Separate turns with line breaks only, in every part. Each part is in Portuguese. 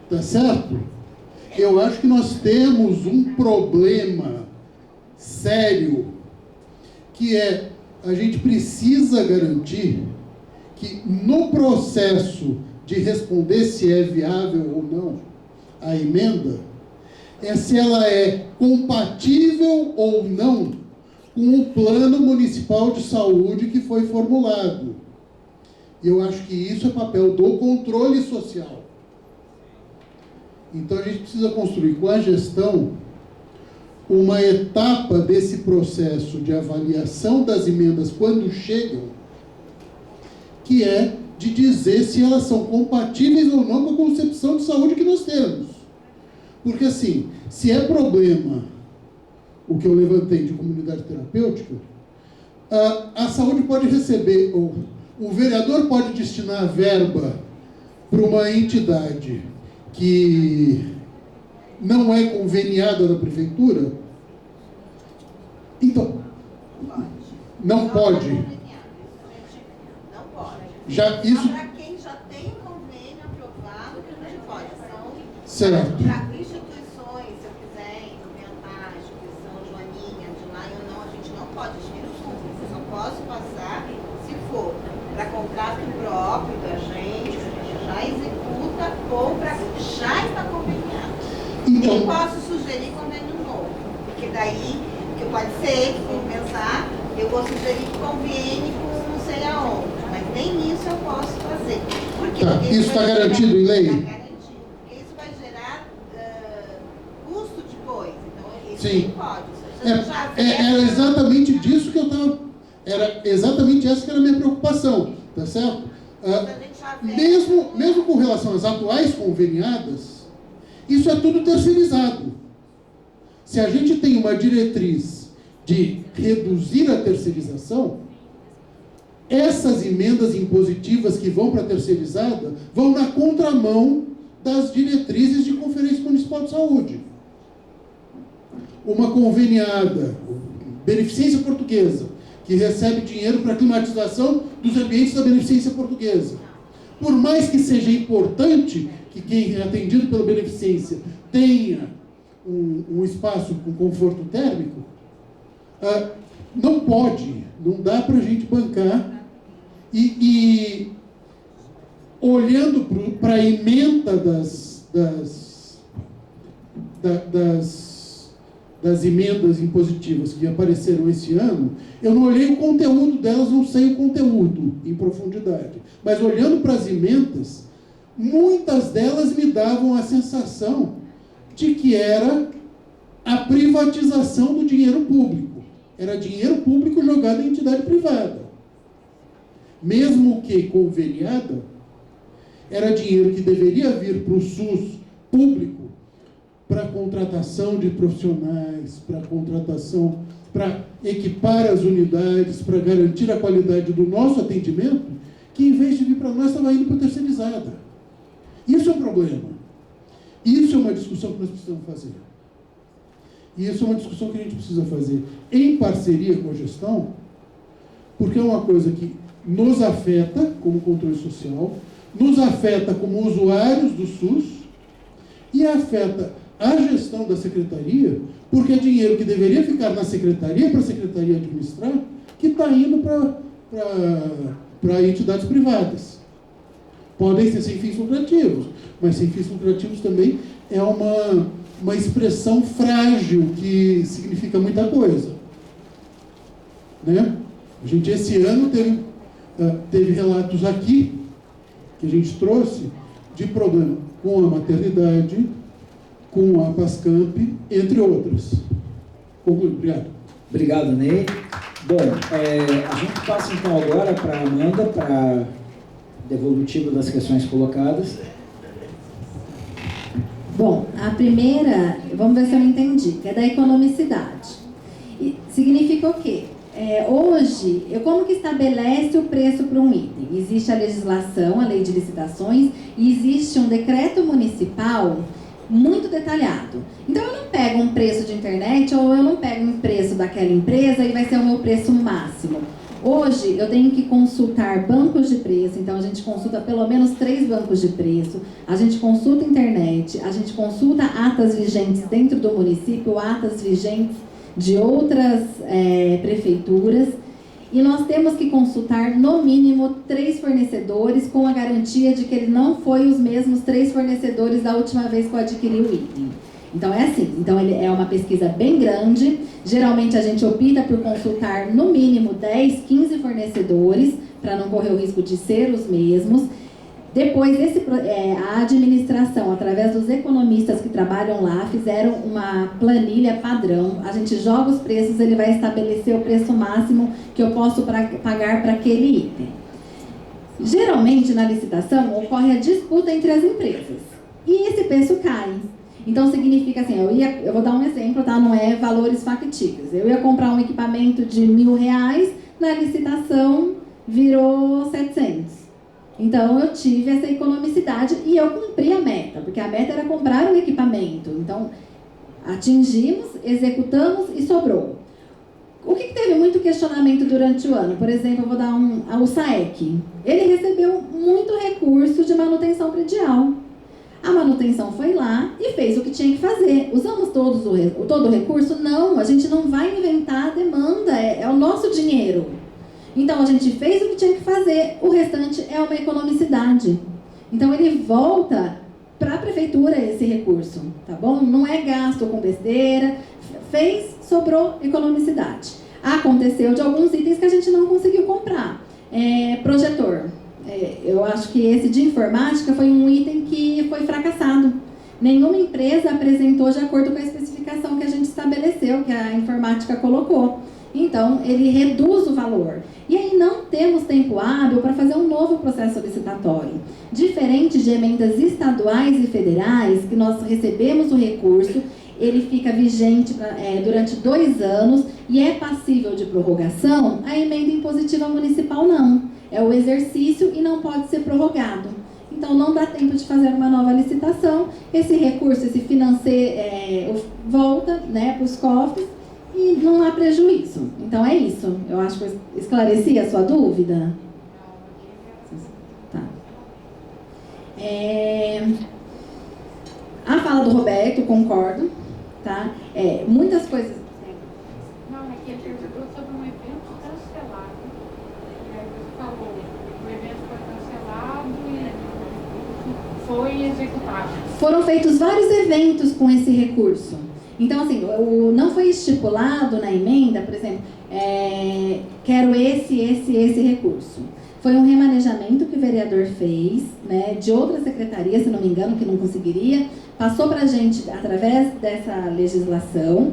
tá certo? Eu acho que nós temos um problema sério, que é, a gente precisa garantir que no processo de responder se é viável ou não a emenda, se ela é compatível ou não com o plano municipal de saúde que foi formulado. E eu acho que isso é papel do controle social. Então a gente precisa construir com a gestão uma etapa desse processo de avaliação das emendas quando chegam, que é de dizer se elas são compatíveis ou não com a concepção de saúde que nós temos. Porque assim, se é problema o que eu levantei de comunidade terapêutica, a saúde pode receber, ou o vereador pode destinar verba para uma entidade que não é conveniada da prefeitura. Então, não pode.
Não pode.
Já isso.
Para quem já tem um convênio aprovado, que a gente pode.
Certo.
Para instituições, se eu quiser implementar a instituição Joaninha, de lá ou não, a gente não pode adquirir o fundo. Eu só posso passar se for para contrato próprio da gente, que a gente já executa, ou para já está conveniado.
Então,
Nem posso sugerir convênio novo, porque daí, que pode ser, que for pensar, eu vou sugerir convênio com não sei aonde, mas nem isso eu posso fazer. Porque
isso está garantido em lei?
Está garantido, porque isso vai gerar custo depois, então isso
sim.
não pode.
Era exatamente disso que eu estava... Era exatamente essa que era a minha preocupação, tá certo? Mesmo com relação às atuais conveniadas, isso é tudo terceirizado. Se a gente tem uma diretriz de reduzir a terceirização, essas emendas impositivas que vão para a terceirizada vão na contramão das diretrizes de Conferência Municipal de Saúde. Uma conveniada, Beneficência Portuguesa, que recebe dinheiro para a climatização dos ambientes da Beneficência Portuguesa. Por mais que seja importante que quem é atendido pela Beneficência tenha um espaço com conforto térmico, não pode, não dá para a gente bancar. E olhando para a emenda das emendas impositivas que apareceram esse ano, eu não olhei o conteúdo delas, não sei o conteúdo em profundidade, mas olhando para as emendas, muitas delas me davam a sensação de que era a privatização do dinheiro público. Era dinheiro público jogado em entidade privada. Mesmo que conveniada, era dinheiro que deveria vir para o SUS público, para contratação de profissionais, para equipar as unidades, para garantir a qualidade do nosso atendimento, que em vez de vir para nós, estava indo para a terceirizada. Isso é um problema. Isso é uma discussão que nós precisamos fazer. E isso é uma discussão que a gente precisa fazer em parceria com a gestão, porque é uma coisa que nos afeta como controle social, nos afeta como usuários do SUS e afeta a gestão da secretaria, porque é dinheiro que deveria ficar na secretaria, para a secretaria administrar, que está indo para entidades privadas. Podem ser sem fins lucrativos, mas sem fins lucrativos também é uma expressão frágil que significa muita coisa. Né? A gente esse ano teve relatos aqui, que a gente trouxe, de problema com a maternidade, com a Pascamp, entre outras. Concluo. Obrigado.
Obrigado, Ney. Bom, a gente passa então agora para a Amanda, para devolutivo das questões colocadas.
Bom, a primeira, vamos ver se eu entendi, que é da economicidade. E significa o quê? Hoje, como que estabelece o preço para um item? Existe a legislação, a lei de licitações, e existe um decreto municipal muito detalhado. Então, eu não pego um preço de internet ou eu não pego um preço daquela empresa e vai ser o meu preço máximo. Hoje, eu tenho que consultar bancos de preço, então a gente consulta pelo menos 3 bancos de preço, a gente consulta internet, site, a gente consulta atas vigentes dentro do município, atas vigentes de outras prefeituras, e nós temos que consultar no mínimo 3 fornecedores com a garantia de que ele não foi os mesmos 3 fornecedores da última vez que eu adquiri o item. Então é assim, então ele é uma pesquisa bem grande, geralmente a gente opta por consultar no mínimo 10, 15 fornecedores, para não correr o risco de ser os mesmos. Depois, a administração, através dos economistas que trabalham lá, fizeram uma planilha padrão. A gente joga os preços, ele vai estabelecer o preço máximo que eu posso pagar para aquele item. Geralmente, na licitação, ocorre a disputa entre as empresas. E esse preço cai. Então, significa assim, eu vou dar um exemplo, tá? Não é valores factícios. Eu ia comprar um equipamento de R$1.000, na licitação virou 700. Então, eu tive essa economicidade e eu cumpri a meta, porque a meta era comprar o equipamento. Então, atingimos, executamos e sobrou. O que teve muito questionamento durante o ano? Por exemplo, eu vou dar o SAEC. Ele recebeu muito recurso de manutenção predial. A manutenção foi lá e fez o que tinha que fazer. Usamos todo o recurso? Não, a gente não vai inventar a demanda, é o nosso dinheiro. Então, a gente fez o que tinha que fazer, o restante é uma economicidade. Então, ele volta para a prefeitura esse recurso, tá bom? Não é gasto com besteira, fez, sobrou economicidade. Aconteceu de alguns itens que a gente não conseguiu comprar. Projetor. Eu acho que esse de informática foi um item que foi fracassado. Nenhuma empresa apresentou de acordo com a especificação que a gente estabeleceu, que a informática colocou. Então, ele reduz o valor. E aí não temos tempo hábil para fazer um novo processo licitatório. Diferente de emendas estaduais e federais, que nós recebemos o recurso, ele fica vigente durante 2 anos e é passível de prorrogação, a emenda impositiva municipal não. É o exercício e não pode ser prorrogado. Então, não dá tempo de fazer uma nova licitação. Esse recurso, esse financeiro, volta, né, para os cofres, e não há prejuízo. Então, é isso. Eu acho que eu esclareci a sua dúvida. Tá. A fala do Roberto, concordo. Tá? Muitas coisas...
Não, aqui ele perguntou sobre um evento cancelado. E aí você falou, o evento foi cancelado e foi executado.
Foram feitos vários eventos com esse recurso. Então, assim, não foi estipulado na emenda, por exemplo, quero esse recurso. Foi um remanejamento que o vereador fez, né, de outra secretaria, se não me engano, que não conseguiria, passou para a gente através dessa legislação,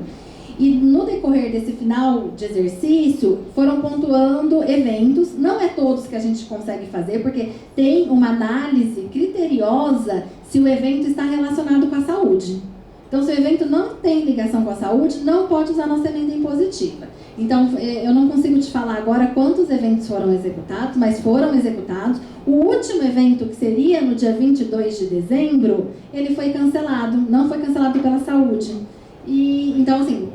e no decorrer desse final de exercício, foram pontuando eventos, não é todos que a gente consegue fazer, porque tem uma análise criteriosa se o evento está relacionado com a saúde. Então, se o evento não tem ligação com a saúde, não pode usar nossa emenda impositiva. Então, eu não consigo te falar agora quantos eventos foram executados, mas foram executados. O último evento, que seria no dia 22 de dezembro, ele foi cancelado, não foi cancelado pela saúde. Então, assim,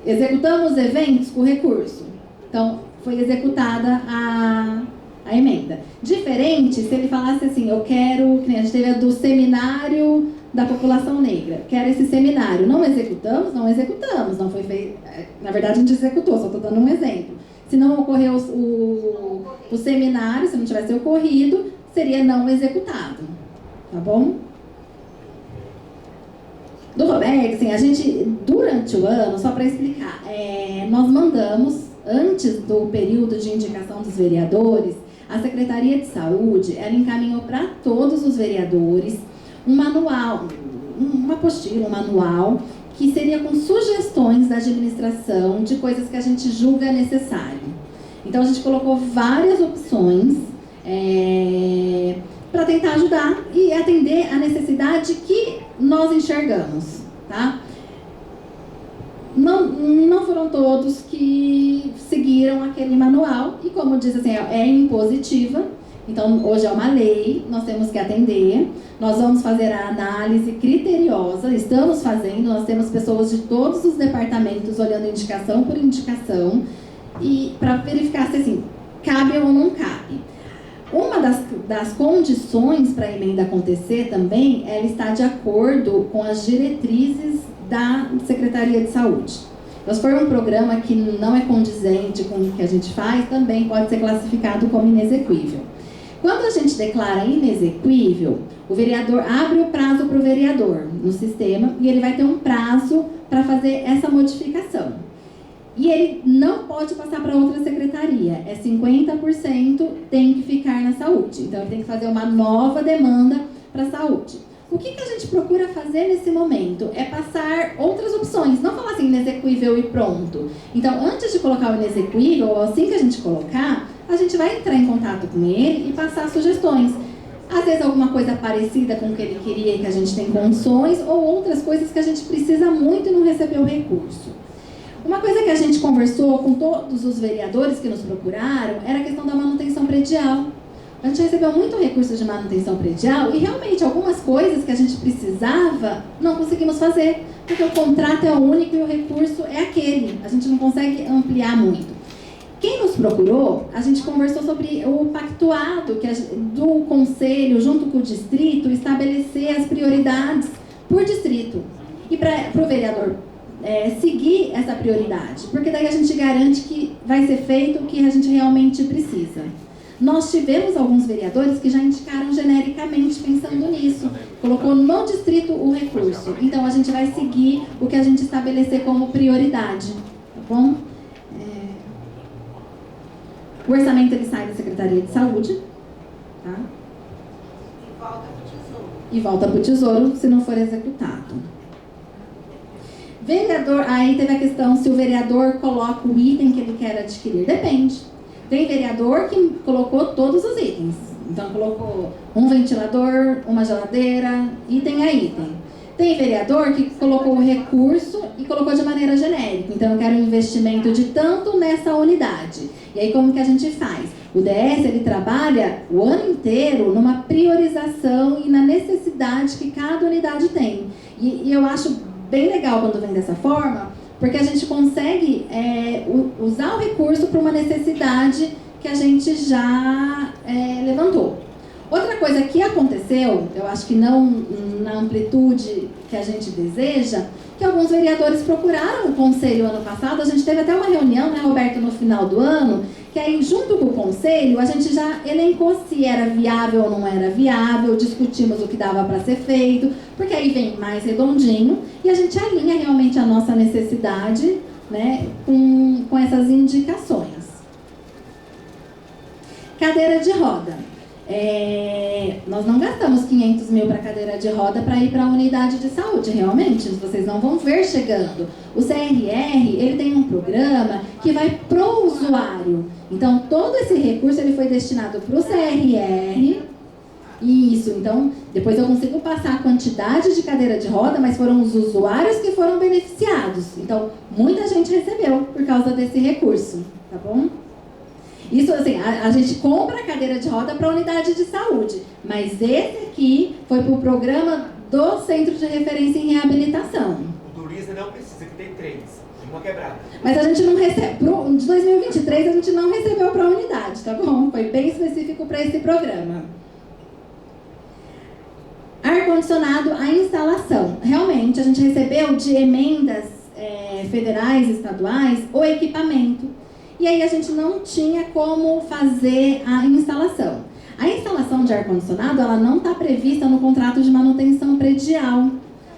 executamos eventos com recurso. Então, foi executada a emenda. Diferente se ele falasse assim, eu quero, que nem a gente teve a do seminário da população negra, quero esse seminário. Não executamos, não foi feito. Na verdade, a gente executou, só estou dando um exemplo. Se não ocorreu o seminário, se não tivesse ocorrido, seria não executado. Tá bom? Do Roberto, assim, a gente, durante o ano, só para explicar, nós mandamos, antes do período de indicação dos vereadores, a Secretaria de Saúde, ela encaminhou para todos os vereadores um manual, uma apostila, um manual, que seria com sugestões da administração de coisas que a gente julga necessário. Então, a gente colocou várias opções para tentar ajudar e atender a necessidade que nós enxergamos, tá? Não foram todos que seguiram aquele manual e, como diz assim, é impositiva. Então, hoje é uma lei, nós temos que atender, nós vamos fazer a análise criteriosa, estamos fazendo, nós temos pessoas de todos os departamentos olhando indicação por indicação, e para verificar se assim, cabe ou não cabe. Uma das condições para a emenda acontecer também, ela está de acordo com as diretrizes da Secretaria de Saúde. Então, se for um programa que não é condizente com o que a gente faz, também pode ser classificado como inexequível. Quando a gente declara inexequível, o vereador abre o prazo para o vereador no sistema e ele vai ter um prazo para fazer essa modificação. E ele não pode passar para outra secretaria, é 50% tem que ficar na saúde. Então, ele tem que fazer uma nova demanda para a saúde. O que a gente procura fazer nesse momento? É passar outras opções, não falar assim, inexequível e pronto. Então, antes de colocar o inexequível, ou assim que a gente colocar, a gente vai entrar em contato com ele e passar sugestões. Às vezes alguma coisa parecida com o que ele queria e que a gente tem condições, ou outras coisas que a gente precisa muito e não recebeu recurso. Uma coisa que a gente conversou com todos os vereadores que nos procuraram era a questão da manutenção predial. A gente recebeu muito recurso de manutenção predial e realmente algumas coisas que a gente precisava não conseguimos fazer, porque o contrato é único e o recurso é aquele. A gente não consegue ampliar muito. Quem nos procurou, a gente conversou sobre o pactuado do conselho junto com o distrito estabelecer as prioridades por distrito. E para o vereador seguir essa prioridade, porque daí a gente garante que vai ser feito o que a gente realmente precisa. Nós tivemos alguns vereadores que já indicaram genericamente pensando nisso, colocou no distrito o recurso. Então a gente vai seguir o que a gente estabelecer como prioridade, tá bom? O orçamento ele sai da Secretaria de Saúde, tá?
E volta para o Tesouro.
E volta para o Tesouro se não for executado. Vereador, aí teve a questão se o vereador coloca o item que ele quer adquirir. Depende. Tem vereador que colocou todos os itens. Então colocou um ventilador, uma geladeira, item a item. Tem vereador que colocou o recurso e colocou de maneira genérica. Então eu quero um investimento de tanto nessa unidade. E aí como que a gente faz? O DS ele trabalha o ano inteiro numa priorização e na necessidade que cada unidade tem. E eu acho bem legal quando vem dessa forma, porque a gente consegue usar o recurso para uma necessidade que a gente já levantou. Outra coisa que aconteceu, eu acho que não na amplitude que a gente deseja, que alguns vereadores procuraram o conselho ano passado. A gente teve até uma reunião, né, Roberto, no final do ano, que aí junto com o conselho a gente já elencou se era viável ou não era viável, discutimos o que dava para ser feito, porque aí vem mais redondinho e a gente alinha realmente a nossa necessidade, né, com essas indicações. Cadeira de roda. Nós não gastamos 500 mil para cadeira de roda para ir para a unidade de saúde, realmente, vocês não vão ver chegando. O CRR, ele tem um programa que vai pro usuário. Então, todo esse recurso ele foi destinado para o CRR. Isso, então, depois eu consigo passar a quantidade de cadeira de roda, mas foram os usuários que foram beneficiados. Então, muita gente recebeu por causa desse recurso, tá bom? Isso, assim, a gente compra a cadeira de roda para a unidade de saúde, mas esse aqui foi para o programa do Centro de Referência em Reabilitação.
O do Lisa não precisa, que tem 3, tem uma quebrada.
Mas a gente não recebe, de 2023 a gente não recebeu para a unidade, tá bom? Foi bem específico para esse programa. Ar-condicionado, a instalação. Realmente, a gente recebeu de emendas federais, estaduais, o equipamento. E aí a gente não tinha como fazer a instalação. A instalação de ar-condicionado, ela não está prevista no contrato de manutenção predial.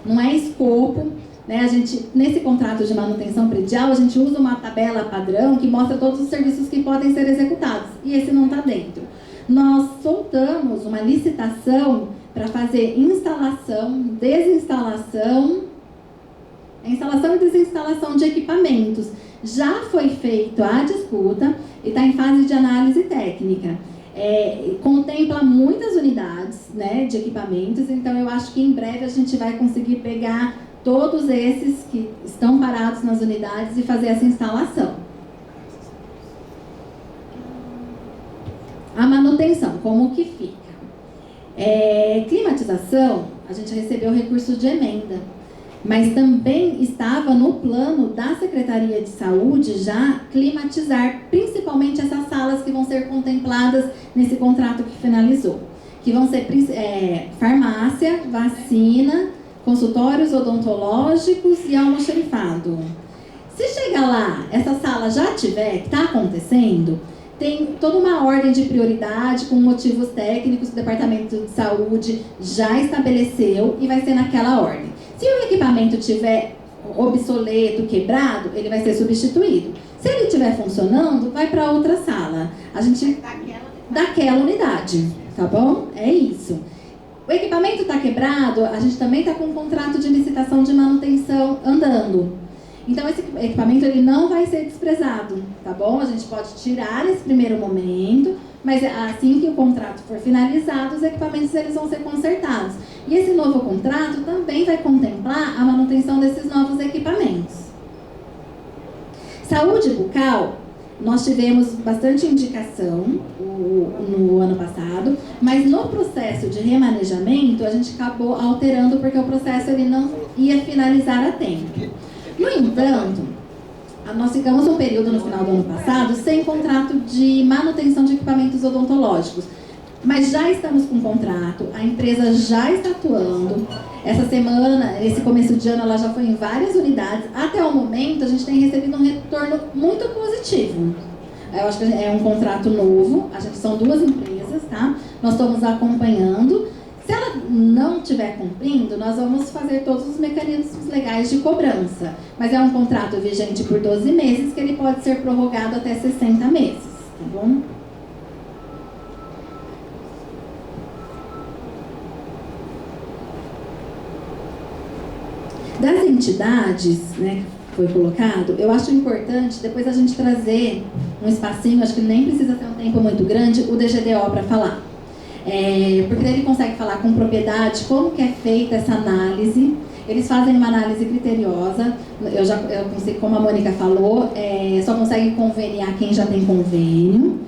Não é escopo, né? A gente, nesse contrato de manutenção predial, a gente usa uma tabela padrão que mostra todos os serviços que podem ser executados. E esse não está dentro. Nós soltamos uma licitação para fazer instalação, desinstalação, instalação e desinstalação de equipamentos. Já foi feito a disputa e está em fase de análise técnica. Contempla muitas unidades, né, de equipamentos, então eu acho que em breve a gente vai conseguir pegar todos esses que estão parados nas unidades e fazer essa instalação. A manutenção, como que fica? Climatização, a gente recebeu recurso de emenda. Mas também estava no plano da Secretaria de Saúde já climatizar, principalmente essas salas que vão ser contempladas nesse contrato que finalizou. Que vão ser farmácia, vacina, consultórios odontológicos e almoxarifado. Se chegar lá, essa sala já tiver, que está acontecendo, tem toda uma ordem de prioridade com motivos técnicos que o Departamento de Saúde já estabeleceu e vai ser naquela ordem. Se o equipamento tiver obsoleto, quebrado, ele vai ser substituído. Se ele estiver funcionando, vai para outra sala. A gente daquela unidade, tá bom? É isso. O equipamento está quebrado, a gente também está com um contrato de licitação de manutenção andando. Então, esse equipamento ele não vai ser desprezado, tá bom? A gente pode tirar nesse primeiro momento, mas assim que o contrato for finalizado, os equipamentos eles vão ser consertados. E esse novo contrato também vai contemplar a manutenção desses novos equipamentos. Saúde bucal, nós tivemos bastante indicação no ano passado, mas no processo de remanejamento, a gente acabou alterando porque o processo ele não ia finalizar a tempo. No entanto, nós ficamos um período no final do ano passado sem contrato de manutenção de equipamentos odontológicos. Mas já estamos com contrato, a empresa já está atuando. Essa semana, nesse começo de ano, ela já foi em várias unidades. Até o momento, a gente tem recebido um retorno muito positivo. Eu acho que é um contrato novo, são 2 empresas, tá? Nós estamos acompanhando. Se ela não estiver cumprindo, nós vamos fazer todos os mecanismos legais de cobrança. Mas é um contrato vigente por 12 meses, que ele pode ser prorrogado até 60 meses, tá bom? Das entidades, né, que foi colocado, eu acho importante depois a gente trazer um espacinho, acho que nem precisa ter um tempo muito grande, o DGDO para falar. Porque daí ele consegue falar com propriedade como que é feita essa análise. Eles fazem uma análise criteriosa, eu consigo, como a Mônica falou, só conseguem conveniar quem já tem convênio.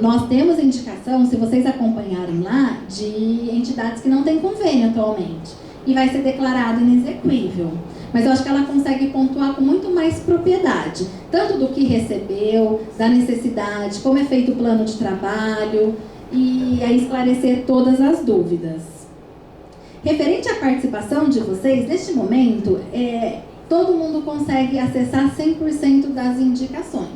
Nós temos indicação, se vocês acompanharem lá, de entidades que não têm convênio atualmente. E vai ser declarado inexequível. Mas eu acho que ela consegue pontuar com muito mais propriedade, tanto do que recebeu, da necessidade, como é feito o plano de trabalho, e aí esclarecer todas as dúvidas. Referente à participação de vocês, neste momento, todo mundo consegue acessar 100% das indicações.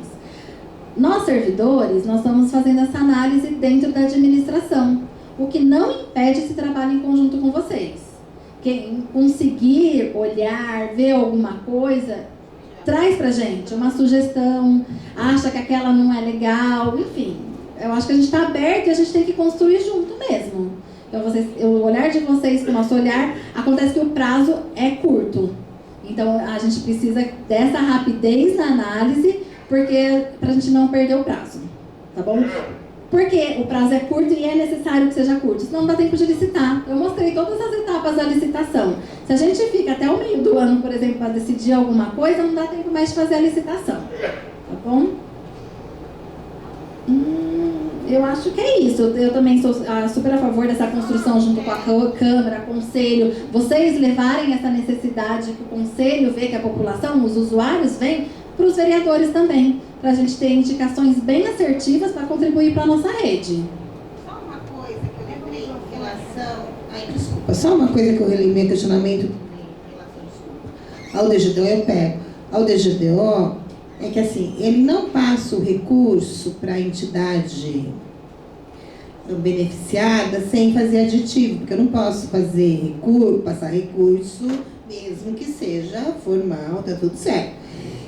Nós, servidores, nós estamos fazendo essa análise dentro da administração, o que não impede esse trabalho em conjunto com vocês. Quem conseguir olhar, ver alguma coisa, traz pra gente uma sugestão, acha que aquela não é legal, enfim. Eu acho que a gente está aberto e a gente tem que construir junto mesmo. Então, o olhar de vocês com o nosso olhar, acontece que o prazo é curto. Então, a gente precisa dessa rapidez na análise, porque para a gente não perder o prazo, tá bom? Porque o prazo é curto e é necessário que seja curto, senão não dá tempo de licitar. Eu mostrei todas as etapas da licitação. Se a gente fica até o meio do ano, por exemplo, para decidir alguma coisa, não dá tempo mais de fazer a licitação, tá bom? Eu acho que é isso. Eu também sou super a favor dessa construção junto com a Câmara, Conselho. Vocês levarem essa necessidade que o Conselho vê, que a população, os usuários veem, para os vereadores também. Para a gente ter indicações bem assertivas para contribuir para a nossa rede.
Só uma coisa que eu lembrei em relação...
Desculpa, só uma coisa que eu relembro, meu questionamento ao DGDO, eu pego. Ao DGDO... é que assim, ele não passa o recurso para a entidade beneficiada sem fazer aditivo, porque eu não posso fazer passar recurso, mesmo que seja formal, tá tudo certo.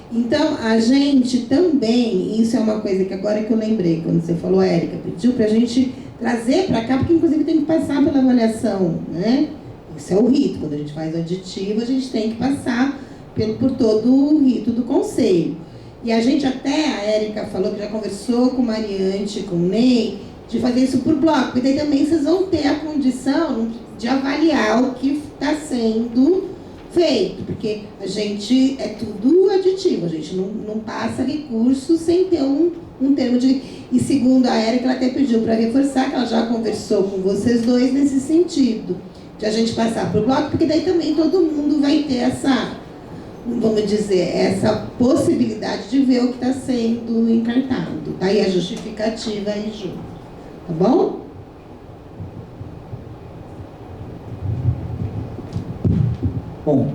Então, a gente também, isso é uma coisa que agora que eu lembrei, quando você falou, Érica, pediu para a gente trazer para cá, porque inclusive tem que passar pela avaliação, né? Isso é o rito, quando a gente faz o aditivo, a gente tem que passar por todo o rito do conselho. E a gente até, a Érica falou que já conversou com o Mariante, com o Ney, de fazer isso por bloco, porque daí também vocês vão ter a condição de avaliar o que está sendo feito, porque a gente é tudo aditivo, a gente não passa recurso sem ter um termo de... E segundo a Érica, ela até pediu para reforçar que ela já conversou com vocês dois nesse sentido, de a gente passar para o bloco, porque daí também todo mundo vai ter essa, vamos dizer, essa possibilidade de ver o que está sendo encartado. Aí a justificativa aí junto. Tá bom?
Bom,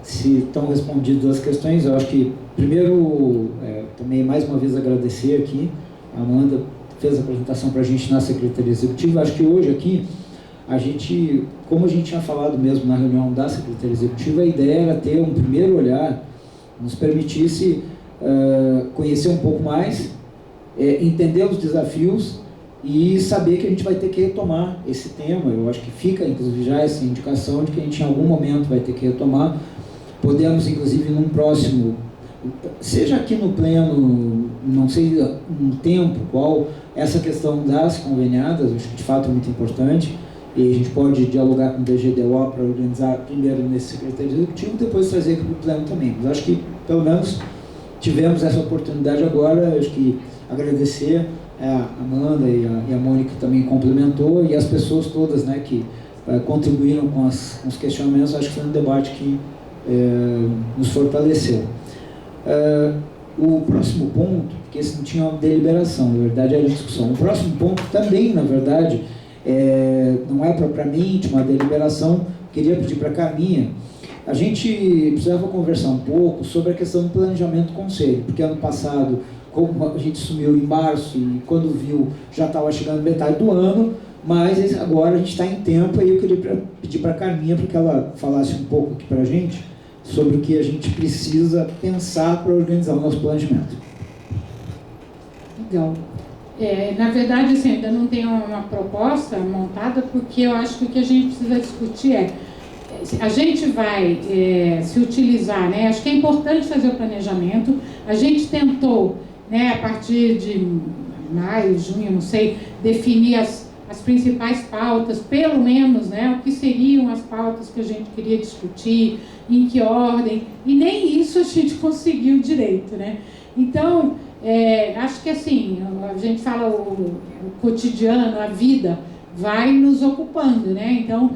se estão respondidas as questões, eu acho que, primeiro, também mais uma vez agradecer aqui, a Amanda fez a apresentação para a gente na Secretaria Executiva. Acho que hoje aqui, a gente, como a gente tinha falado mesmo na reunião da Secretaria Executiva, a ideia era ter um primeiro olhar, nos permitisse conhecer um pouco mais, entender os desafios e saber que a gente vai ter que retomar esse tema. Eu acho que fica, inclusive, já essa indicação de que a gente em algum momento vai ter que retomar. Podemos, inclusive, num próximo, seja aqui no pleno, não sei um tempo qual, essa questão das conveniadas, acho que de fato é muito importante, e a gente pode dialogar com o DGDO para organizar primeiro nesse secretário executivo, depois trazer aqui para o pleno também. Mas acho que, pelo menos, tivemos essa oportunidade agora. Acho que agradecer a Amanda e a Mônica também complementou, e as pessoas todas, né, que contribuíram com os questionamentos. Acho que foi um debate que nos fortaleceu. O próximo ponto, porque esse não tinha uma deliberação, na verdade era discussão. O próximo ponto também, na verdade, não é propriamente uma deliberação. Queria pedir para a Carminha, a gente precisava conversar um pouco sobre a questão do planejamento do conselho, porque ano passado, como a gente sumiu em março e quando viu já estava chegando metade do ano, mas agora a gente está em tempo, e eu queria pedir para a Carminha para que ela falasse um pouco aqui para a gente sobre o que a gente precisa pensar para organizar o nosso planejamento.
Legal. Na verdade, assim, ainda não tenho uma proposta montada, porque eu acho que o que a gente precisa discutir a gente vai se utilizar, né? Acho que é importante fazer o planejamento. A gente tentou, né, a partir de maio, junho, não sei, definir as principais pautas, pelo menos, né, o que seriam as pautas que a gente queria discutir, em que ordem, e nem isso a gente conseguiu direito, né? Então, acho que assim, a gente fala o cotidiano, a vida vai nos ocupando, né? Então,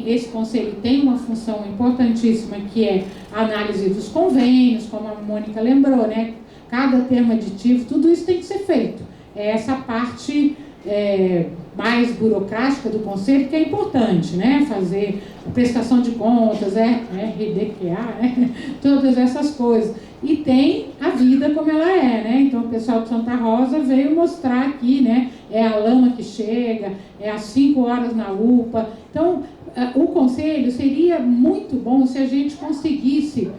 esse conselho tem uma função importantíssima, que é a análise dos convênios, como a Mônica lembrou, né? Cada termo aditivo, tudo isso tem que ser feito. Essa parte mais burocrática do conselho que é importante, né? Fazer a prestação de contas, RDQA, né? Todas essas coisas. E tem a vida como ela é, né? Então o pessoal de Santa Rosa veio mostrar aqui, né? É a lama que chega, às 5 horas na UPA. Então o conselho seria muito bom se a gente conseguisse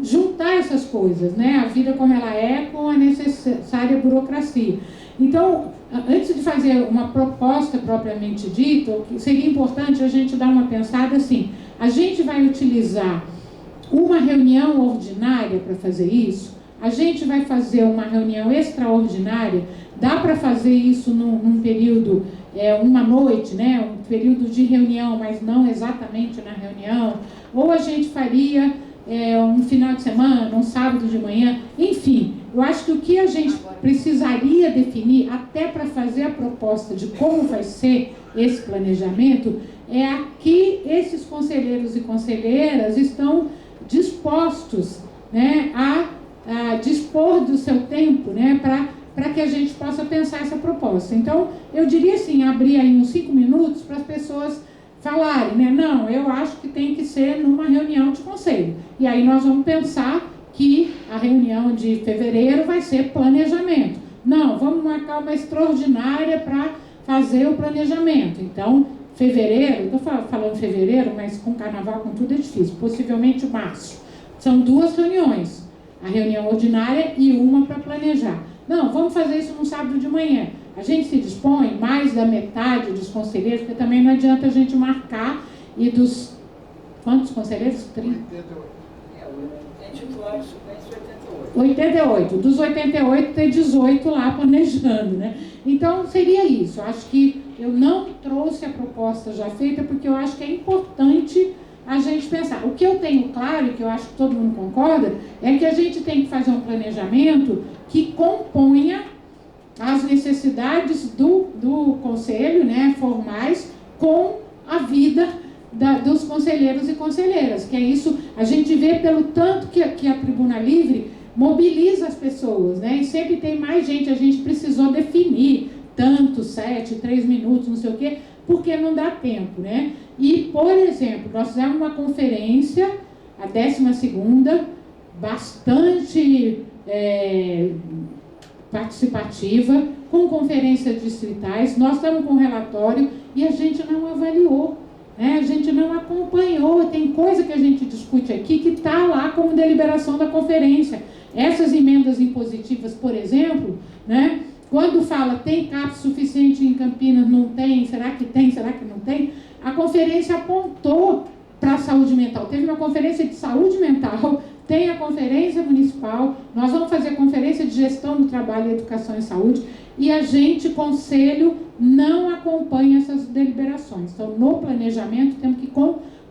juntar essas coisas, né? A vida como ela é com a necessária burocracia. Então, antes de fazer uma proposta propriamente dita, seria importante a gente dar uma pensada assim: a gente vai utilizar uma reunião ordinária para fazer isso? A gente vai fazer uma reunião extraordinária? Dá para fazer isso num período, uma noite, né? Um período de reunião, mas não exatamente na reunião? Ou a gente faria um final de semana, um sábado de manhã? Enfim, eu acho que o que a gente precisaria definir, até para fazer a proposta de como vai ser esse planejamento, é a que esses conselheiros e conselheiras estão dispostos, né, a dispor do seu tempo, né, para que a gente possa pensar essa proposta. Então, eu diria assim, abrir aí uns 5 minutos para as pessoas falarem, né? Não, eu acho que tem que ser numa reunião de conselho. E aí nós vamos pensar que a reunião de fevereiro vai ser planejamento. Não, vamos marcar uma extraordinária para fazer o planejamento. Então, fevereiro, estou falando fevereiro, mas com carnaval, com tudo é difícil, possivelmente março. São 2 reuniões, a reunião ordinária e uma para planejar. Não, vamos fazer isso no sábado de manhã. A gente se dispõe, mais da metade dos conselheiros, porque também não adianta a gente marcar, e dos... Quantos conselheiros? 30? 88. Dos 88 tem 18 lá planejando, né? Então, seria isso. Eu acho que eu não trouxe a proposta já feita, porque eu acho que é importante a gente pensar. O que eu tenho claro, e que eu acho que todo mundo concorda, é que a gente tem que fazer um planejamento que componha as necessidades do conselho, né, formais, com a vida dos conselheiros e conselheiras, que é isso, a gente vê pelo tanto que a Tribuna Livre mobiliza as pessoas, né? E sempre tem mais gente, a gente precisou definir tanto, 7, 3 minutos, não sei o quê, porque não dá tempo, né? E, por exemplo, nós fizemos uma conferência, a 12ª, bastante participativa, com conferências distritais, nós estamos com um relatório e a gente não avaliou, né? A gente não acompanhou, tem coisa que a gente discute aqui que está lá como deliberação da conferência. Essas emendas impositivas, por exemplo, né? Quando fala tem CAP suficiente em Campinas, não tem, será que tem, será que não tem? A conferência apontou para a saúde mental. Teve uma conferência de saúde mental, tem a conferência municipal, nós vamos fazer conferência de gestão do trabalho, educação e saúde, e a gente, conselho, não acompanha essas deliberações. Então, no planejamento, temos que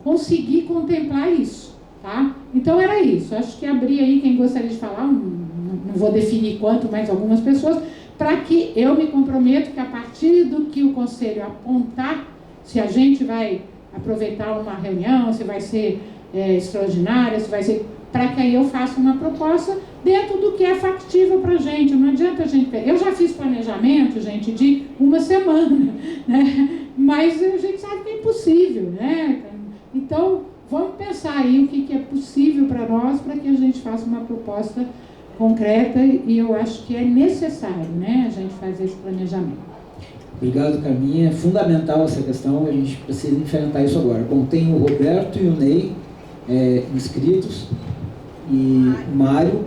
conseguir contemplar isso, tá? Então, era isso. Acho que abri aí, quem gostaria de falar, não vou definir quanto, mas algumas pessoas, para que eu me comprometo que a partir do que o conselho apontar, se a gente vai aproveitar uma reunião, se vai ser extraordinária, se vai ser... para que aí eu faça uma proposta dentro do que é factível para a gente. Não adianta a gente... Eu já fiz planejamento, gente, de uma semana, né? Mas a gente sabe que é impossível, né? Então, vamos pensar aí o que é possível para nós, para que a gente faça uma proposta concreta, e eu acho que é necessário, né, a gente fazer esse planejamento.
Obrigado, Carminha. É fundamental essa questão, a gente precisa enfrentar isso agora. Bom, tem o Roberto e o Ney inscritos, e o Mário.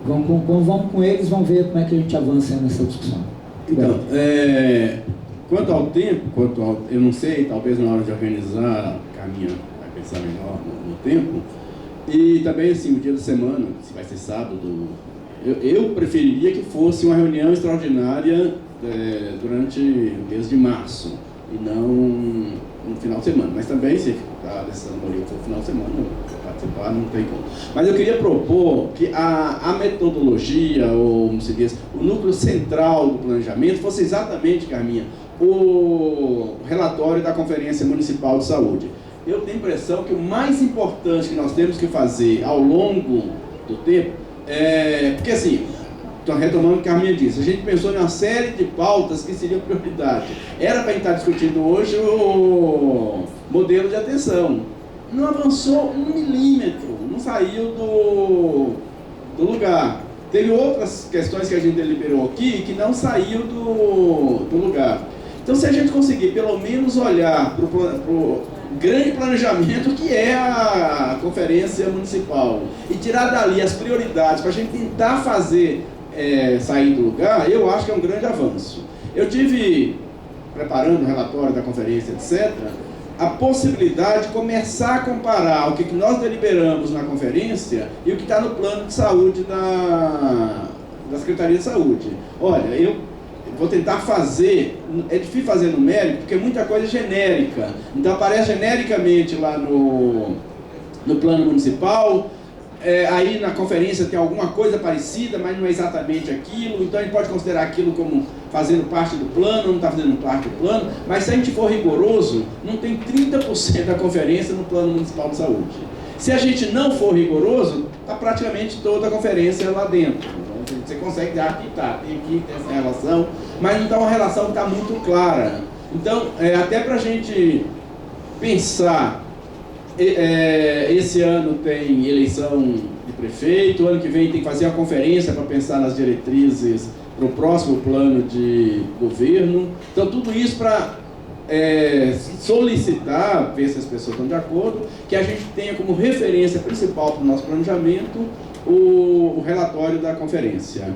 Vamos com eles, vamos ver como é que a gente avança nessa discussão.
Então, quanto ao tempo, eu não sei, talvez na hora de organizar, a Carminha vai pensar melhor no tempo. E também, assim, o dia da semana, se vai ser sábado, eu preferiria que fosse uma reunião extraordinária durante o mês de março, e não no final de semana. Mas também, se a decisão do Maria for no final de semana, participar não tem como. Mas eu queria propor que a metodologia, ou como se diz, o núcleo central do planejamento fosse exatamente, Carminha, o relatório da Conferência Municipal de Saúde. Eu tenho a impressão que o mais importante que nós temos que fazer ao longo do tempo porque assim, estou retomando o que a Carminha disse, a gente pensou em uma série de pautas que seriam prioridade. Era para a gente estar discutindo hoje o modelo de atenção. Não avançou 1 milímetro, não saiu do lugar. Teve outras questões que a gente deliberou aqui que não saiu do lugar. Então, se a gente conseguir pelo menos olhar para o grande planejamento que é a Conferência Municipal e tirar dali as prioridades para a gente tentar fazer sair do lugar, eu acho que é um grande avanço. Eu tive, preparando o relatório da conferência, etc., a possibilidade de começar a comparar o que nós deliberamos na conferência e o que está no plano de saúde da Secretaria de Saúde. Olha, eu vou tentar fazer, é difícil fazer numérico, porque muita coisa é genérica. Então aparece genericamente lá no plano municipal, aí na conferência tem alguma coisa parecida, mas não é exatamente aquilo, então a gente pode considerar aquilo como fazendo parte do plano, não está fazendo parte do plano, mas se a gente for rigoroso, não tem 30% da conferência no plano municipal de saúde. Se a gente não for rigoroso, está praticamente toda a conferência lá dentro. Então, você consegue dizer, aqui está, tem aqui, tem essa relação, mas não está uma relação que está muito clara. Então, até para a gente pensar, esse ano tem eleição de prefeito, ano que vem tem que fazer a conferência para pensar nas diretrizes para o próximo plano de governo. Então, tudo isso para solicitar, ver se as pessoas estão de acordo, que a gente tenha como referência principal para o nosso planejamento o relatório da conferência.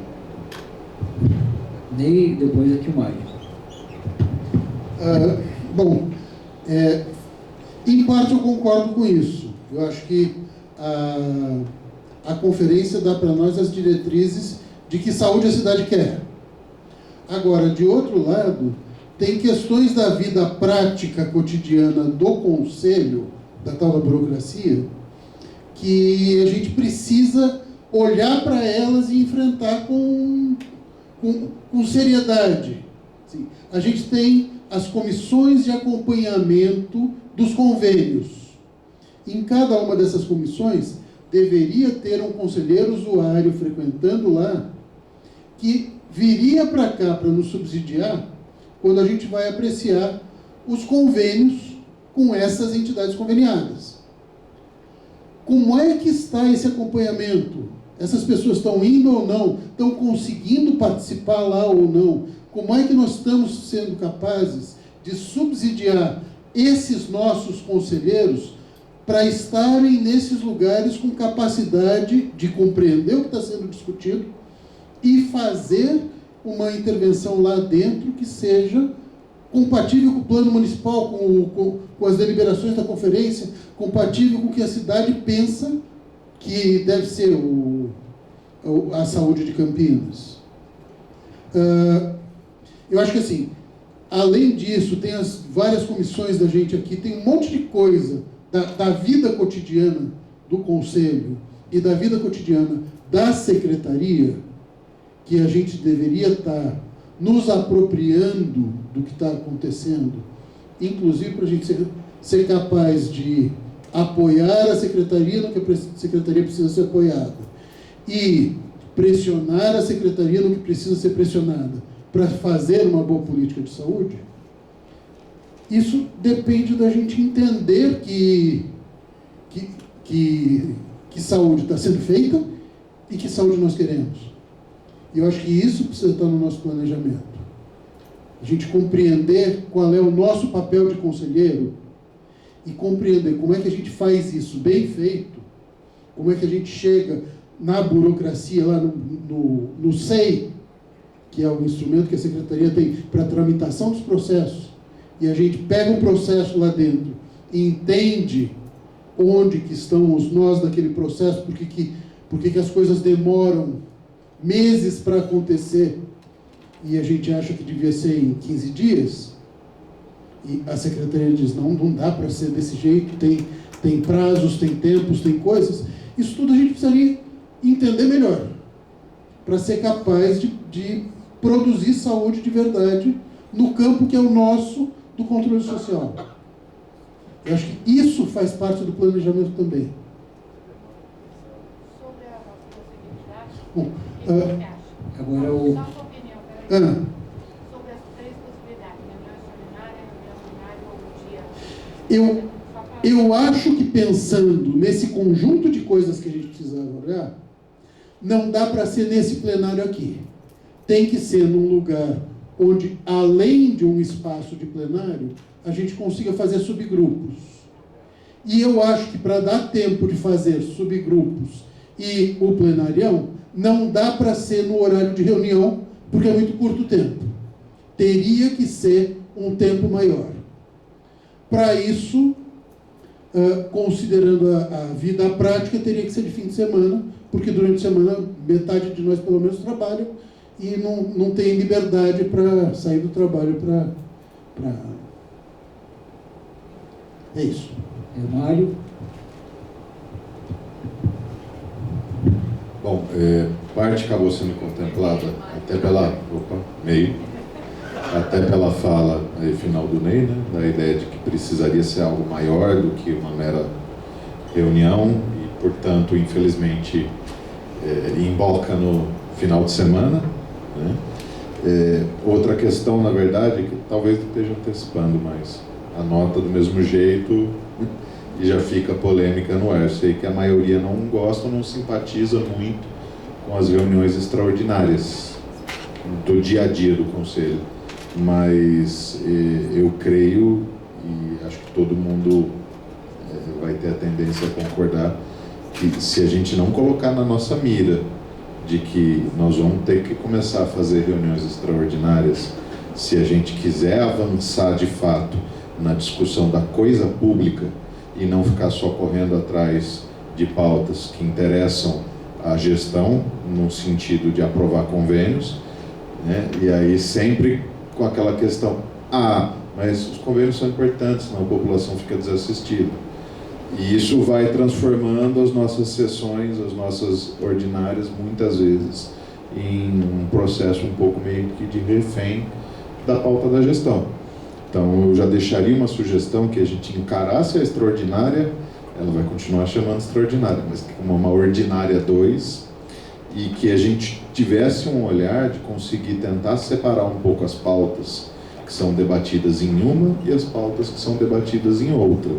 Ney, depois aqui o Mário.
Bom, em parte eu concordo com isso. Eu acho que a conferência dá para nós as diretrizes de que saúde a cidade quer. Agora, de outro lado, tem questões da vida prática cotidiana do conselho, da tal da burocracia, que a gente precisa olhar para elas e enfrentar com seriedade. Sim, a gente tem as comissões de acompanhamento dos convênios. Em cada uma dessas comissões, deveria ter um conselheiro usuário frequentando lá, que viria para cá para nos subsidiar quando a gente vai apreciar os convênios com essas entidades conveniadas. Como é que está esse acompanhamento? Essas pessoas estão indo ou não? Estão conseguindo participar lá ou não? Como é que nós estamos sendo capazes de subsidiar esses nossos conselheiros para estarem nesses lugares com capacidade de compreender o que está sendo discutido e fazer uma intervenção lá dentro que seja compatível com o plano municipal, com as deliberações da conferência, compatível com o que a cidade pensa que deve ser a saúde de Campinas. Eu acho que assim, além disso, tem as várias comissões da gente aqui, tem um monte de coisa da vida cotidiana do Conselho e da vida cotidiana da Secretaria que a gente deveria estar nos apropriando do que está acontecendo, inclusive para a gente ser capaz de apoiar a Secretaria no que a Secretaria precisa ser apoiada e pressionar a Secretaria no que precisa ser pressionada para fazer uma boa política de saúde. Isso depende da gente entender que saúde está sendo feita e que saúde nós queremos. E eu acho que isso precisa estar no nosso planejamento. A gente compreender qual é o nosso papel de conselheiro e compreender como é que a gente faz isso bem feito, como é que a gente chega na burocracia, lá no SEI, que é o instrumento que a Secretaria tem para a tramitação dos processos, e a gente pega um processo lá dentro e entende onde que estão os nós daquele processo, por que as coisas demoram meses para acontecer, e a gente acha que devia ser em 15 dias, e a Secretaria diz, não dá para ser desse jeito, tem prazos, tem tempos, tem coisas. Isso tudo a gente precisaria entender melhor, para ser capaz de produzir saúde de verdade no campo que é o nosso, do controle social. Eu acho que isso faz parte do planejamento também.
Sobre a possibilidade,
Bom,
o que você acha?
Agora
Só sua opinião, peraí.
Ana,
Sobre as três possibilidades, reunião extraordinária, reunião ordinária ou dia.
eu acho que pensando nesse conjunto de coisas que a gente precisava olhar, não dá para ser nesse plenário aqui. Tem que ser num lugar onde, além de um espaço de plenário, a gente consiga fazer subgrupos. E eu acho que para dar tempo de fazer subgrupos e o plenarião, não dá para ser no horário de reunião, porque é muito curto tempo. Teria que ser um tempo maior. Para isso, considerando a vida prática, teria que ser de fim de semana, porque durante a semana metade de nós pelo menos trabalha e não tem liberdade para sair do trabalho para... É isso.
Mário.
Bom, parte acabou sendo contemplada até pela fala aí, final do Ney, né, da ideia de que precisaria ser algo maior do que uma mera reunião e, portanto, infelizmente, emboca no final de semana, né? Outra questão, na verdade, que talvez esteja antecipando, mas anota do mesmo jeito e já fica polêmica no ar. Eu sei que a maioria não gosta, não simpatiza muito com as reuniões extraordinárias do dia a dia do Conselho, mas eu creio, e acho que todo mundo vai ter a tendência a concordar, que se a gente não colocar na nossa mira de que nós vamos ter que começar a fazer reuniões extraordinárias, se a gente quiser avançar de fato na discussão da coisa pública e não ficar só correndo atrás de pautas que interessam a gestão, no sentido de aprovar convênios, né? E aí sempre com aquela questão, mas os convênios são importantes, senão a população fica desassistida. E isso vai transformando as nossas sessões, as nossas ordinárias, muitas vezes, em um processo um pouco meio que de refém da pauta da gestão. Então, eu já deixaria uma sugestão que a gente encarasse a extraordinária, ela vai continuar chamando extraordinária, mas como uma ordinária 2, e que a gente tivesse um olhar de conseguir tentar separar um pouco as pautas que são debatidas em uma e as pautas que são debatidas em outra,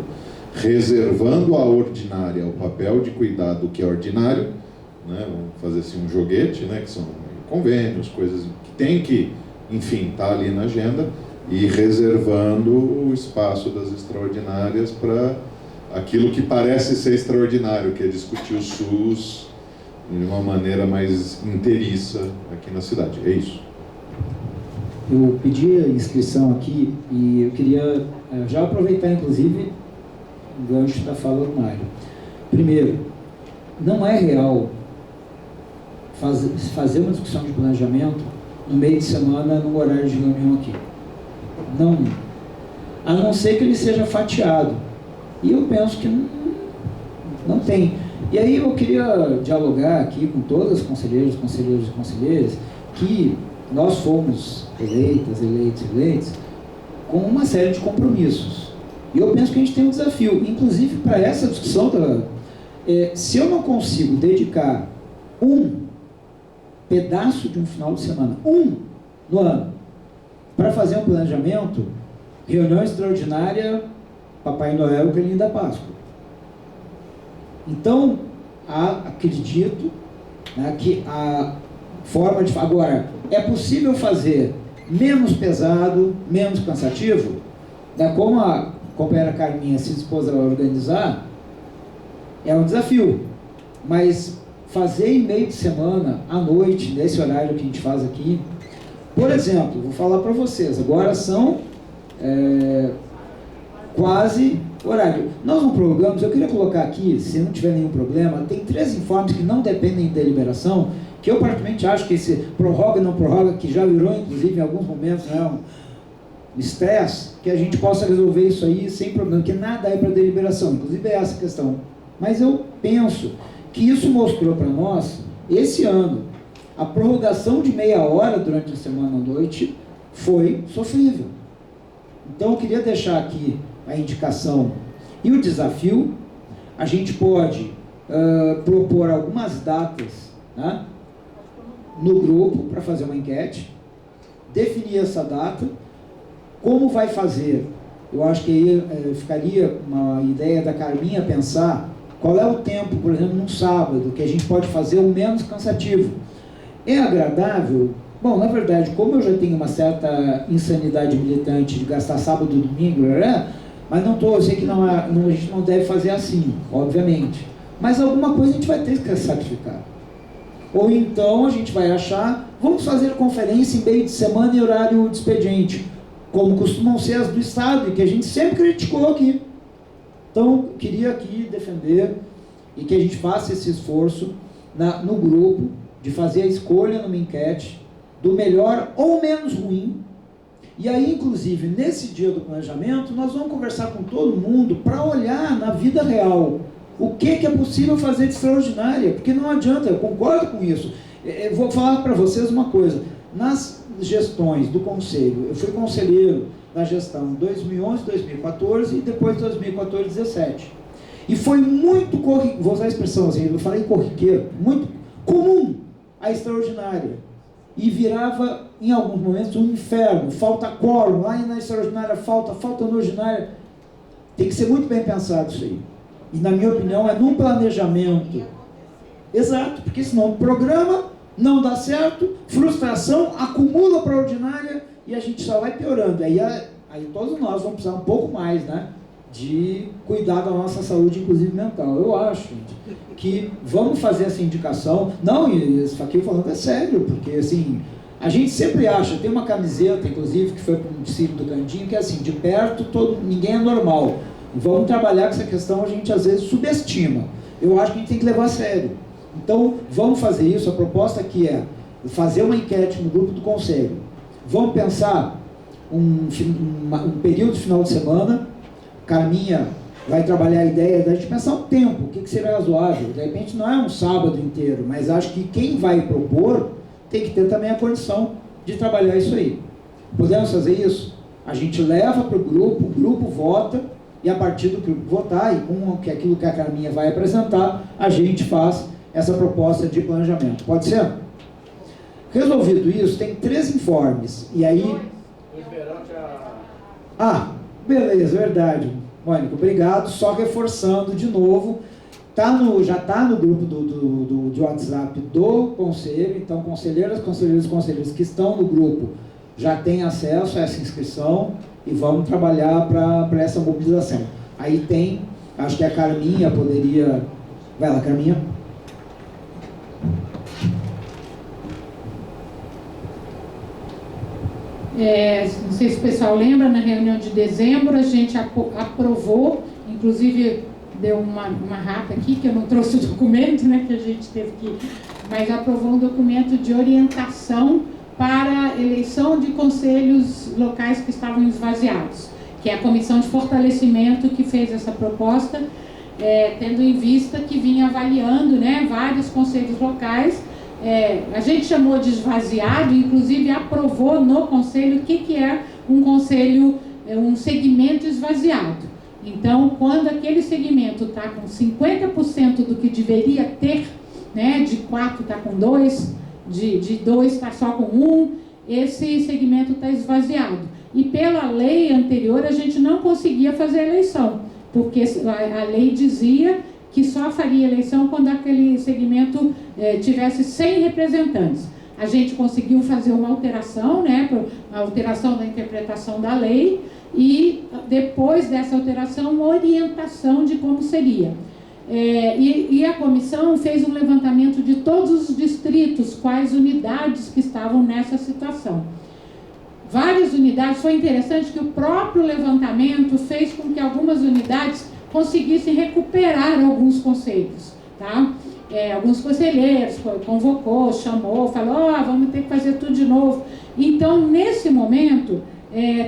reservando a ordinária o papel de cuidar do que é ordinário, né? Vamos fazer assim um joguete, né? Que são convênios, coisas que tem que, enfim, estar ali na agenda, e reservando o espaço das extraordinárias para aquilo que parece ser extraordinário, que é discutir o SUS de uma maneira mais inteiriça aqui na cidade. É isso.
Eu pedi a inscrição aqui e eu queria já aproveitar, inclusive, o gancho da fala do Mário. Primeiro, não é real fazer uma discussão de planejamento no meio de semana, num horário de reunião aqui. Não. A não ser que ele seja fatiado. E eu penso que não tem. E aí eu queria dialogar aqui com todas as conselheiras e conselheiras que nós fomos eleitos, com uma série de compromissos. E eu penso que a gente tem um desafio, inclusive para essa discussão, se eu não consigo dedicar um pedaço de um final de semana, no ano, para fazer um planejamento, reunião extraordinária, Papai Noel e Coelhinho da Páscoa. Então, acredito, né, que a forma de... Agora, é possível fazer menos pesado, menos cansativo? Né, como a companheira Carminha se dispôs a organizar, é um desafio. Mas fazer em meio de semana, à noite, nesse horário que a gente faz aqui, por exemplo, vou falar para vocês, agora são quase horário. Nós não prorrogamos, eu queria colocar aqui, se não tiver nenhum problema, tem 3 informes que não dependem de deliberação, que eu particularmente acho que esse prorroga e não prorroga, que já virou, inclusive, em alguns momentos, né, um estresse, que a gente possa resolver isso aí sem problema, que nada é para deliberação, inclusive é essa a questão. Mas eu penso que isso mostrou para nós, esse ano, a prorrogação de meia hora durante a semana à noite foi sofrível. Então eu queria deixar aqui a indicação e o desafio. A gente pode propor algumas datas, né, no grupo para fazer uma enquete, definir essa data, como vai fazer. Eu acho que aí ficaria uma ideia da Carminha pensar qual é o tempo, por exemplo, num sábado, que a gente pode fazer o menos cansativo. É agradável? Bom, na verdade, como eu já tenho uma certa insanidade militante de gastar sábado e domingo, mas eu sei que a gente não deve fazer assim, obviamente. Mas alguma coisa a gente vai ter que sacrificar. Ou então a gente vai achar, vamos fazer conferência em meio de semana e horário de expediente, como costumam ser as do Estado, e que a gente sempre criticou aqui. Então, eu queria aqui defender e que a gente faça esse esforço no grupo, de fazer a escolha numa enquete do melhor ou menos ruim. E aí, inclusive, nesse dia do planejamento, nós vamos conversar com todo mundo para olhar na vida real o que é possível fazer de extraordinária, porque não adianta, eu concordo com isso. Eu vou falar para vocês uma coisa, nas gestões do Conselho, eu fui conselheiro da gestão 2011, 2014 e depois 2014, 2017. E foi muito, vou usar a expressão assim, eu falei corriqueiro, muito comum a extraordinária. E virava, em alguns momentos, um inferno, falta quórum, lá na extraordinária falta no ordinária. Tem que ser muito bem pensado isso aí. E, na minha opinião, é num planejamento. Exato, porque senão o programa não dá certo, frustração, acumula para a ordinária e a gente só vai piorando. Aí todos nós vamos precisar um pouco mais, né, de cuidar da nossa saúde, inclusive mental. Eu acho, gente, que vamos fazer essa indicação. Não, e isso aqui eu falando é sério, porque assim, a gente sempre acha, tem uma camiseta, inclusive, que foi para o município do Candinho, que é assim, de perto ninguém é normal. Vamos trabalhar com essa questão, a gente às vezes subestima. Eu acho que a gente tem que levar a sério. Então, vamos fazer isso. A proposta aqui é fazer uma enquete no grupo do Conselho. Vamos pensar um período de final de semana. Carminha vai trabalhar a ideia da gente pensar um tempo, o que seria razoável. De repente não é um sábado inteiro, mas acho que quem vai propor tem que ter também a condição de trabalhar isso aí. Podemos fazer isso? a gente leva para o grupo vota, e a partir do grupo votar, e com aquilo que a Carminha vai apresentar, a gente faz essa proposta de planejamento. Pode ser? Resolvido isso, tem 3 informes, e aí... Ah, beleza, verdade. Mônica, obrigado. Só reforçando de novo, já está no grupo de WhatsApp do Conselho, então conselheiros que estão no grupo já têm acesso a essa inscrição e vamos trabalhar para essa mobilização. Aí tem, acho que a Carminha poderia... Vai lá, Carminha.
Não sei se o pessoal lembra, na reunião de dezembro a gente aprovou, inclusive deu uma rata aqui, que eu não trouxe o documento, né, que a gente teve que... Mas aprovou um documento de orientação para a eleição de conselhos locais que estavam esvaziados, que é a Comissão de Fortalecimento que fez essa proposta, tendo em vista que vinha avaliando, né, vários conselhos locais. A gente chamou de esvaziado, inclusive aprovou no conselho o que é um conselho, um segmento esvaziado. Então, quando aquele segmento está com 50% do que deveria ter, né, de 4 está com 2, de 2 está só com 1, esse segmento está esvaziado. E pela lei anterior a gente não conseguia fazer eleição, porque a lei dizia que só faria eleição quando aquele segmento tivesse 100 representantes. A gente conseguiu fazer uma alteração, né, a alteração da interpretação da lei, e depois dessa alteração, uma orientação de como seria. E a comissão fez um levantamento de todos os distritos, quais unidades que estavam nessa situação. Várias unidades, foi interessante que o próprio levantamento fez com que algumas unidades conseguissem recuperar alguns conselhos, tá? Alguns conselheiros convocou, chamou, falou, vamos ter que fazer tudo de novo. Então, nesse momento,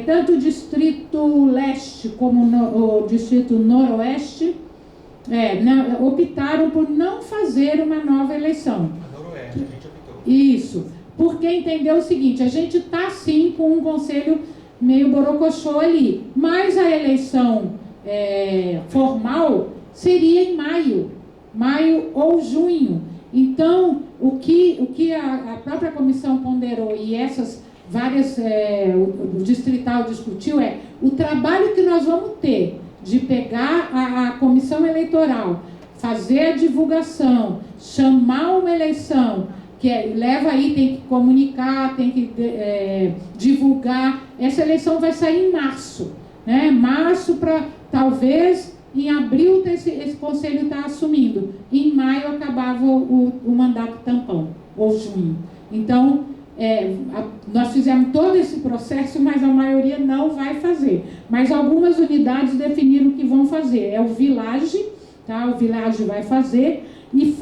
tanto o Distrito Leste como o Distrito Noroeste optaram por não fazer uma nova eleição.
A Noroeste, a gente optou.
Isso, porque entendeu o seguinte, a gente está sim com um conselho meio borocochô ali, mas a eleição formal seria em maio ou junho. Então, o que a própria comissão ponderou e essas várias, o distrital discutiu o trabalho que nós vamos ter de pegar a comissão eleitoral, fazer a divulgação, chamar uma eleição, que leva aí, tem que comunicar, tem que divulgar. Essa eleição vai sair em março, né? Março para talvez em abril esse conselho está assumindo. Em maio acabava o mandato tampão, ou junho. Então, nós fizemos todo esse processo, mas a maioria não vai fazer. Mas algumas unidades definiram que vão fazer. O Village, tá? O Village vai fazer. E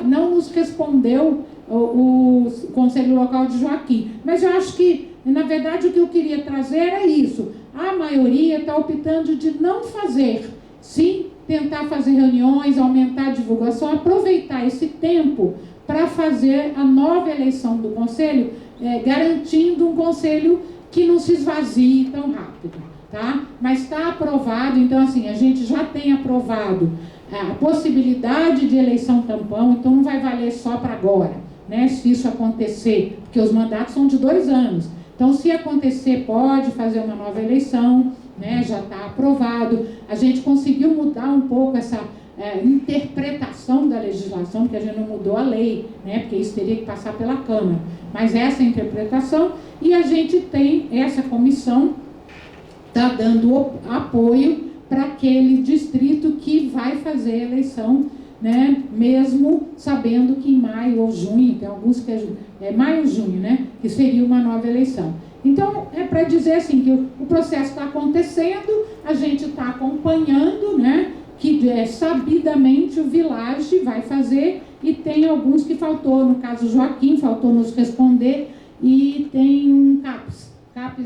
não nos respondeu o Conselho Local de Joaquim. Mas eu acho que, na verdade, o que eu queria trazer é isso. A maioria está optando de não fazer. Sim, tentar fazer reuniões, aumentar a divulgação, aproveitar esse tempo para fazer a nova eleição do Conselho, garantindo um Conselho que não se esvazie tão rápido, tá? Mas está aprovado, então assim, a gente já tem aprovado a possibilidade de eleição tampão, então não vai valer só para agora, né? Se isso acontecer, porque os mandatos são de 2 anos, então se acontecer pode fazer uma nova eleição, né? Já está aprovado. A gente conseguiu mudar um pouco essa interpretação da legislação, porque a gente não mudou a lei, né? Porque isso teria que passar pela Câmara, mas essa interpretação, e a gente tem essa comissão está dando apoio para aquele distrito que vai fazer a eleição, né? Mesmo sabendo que em maio ou junho, tem alguns que é maio ou junho, né? Que seria uma nova eleição. Então, é para dizer assim, que o processo está acontecendo, a gente está acompanhando, né? Que sabidamente o Village vai fazer, e tem alguns que faltou, no caso Joaquim, faltou nos responder, e tem um CAPES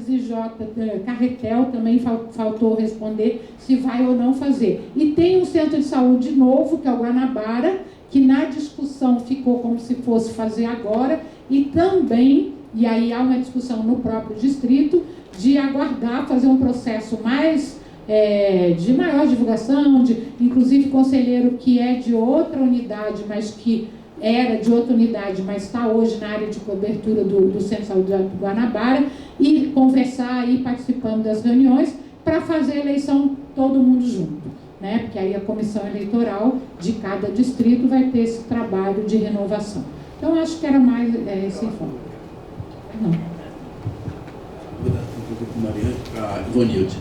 e Carretel também faltou responder se vai ou não fazer. E tem um centro de saúde novo, que é o Guanabara, que na discussão ficou como se fosse fazer agora, e também, e aí há uma discussão no próprio distrito, de aguardar, fazer um processo mais de maior divulgação, inclusive conselheiro que é de outra unidade, mas que era de outra unidade, mas está hoje na área de cobertura do Centro de Saúde do Guanabara, e conversar e participando das reuniões para fazer a eleição todo mundo junto, né? Porque aí a comissão eleitoral de cada distrito vai ter esse trabalho de renovação. Então, acho que era mais esse informe. Não.
Vou dar um pouco para Mariana, para Ivonilde.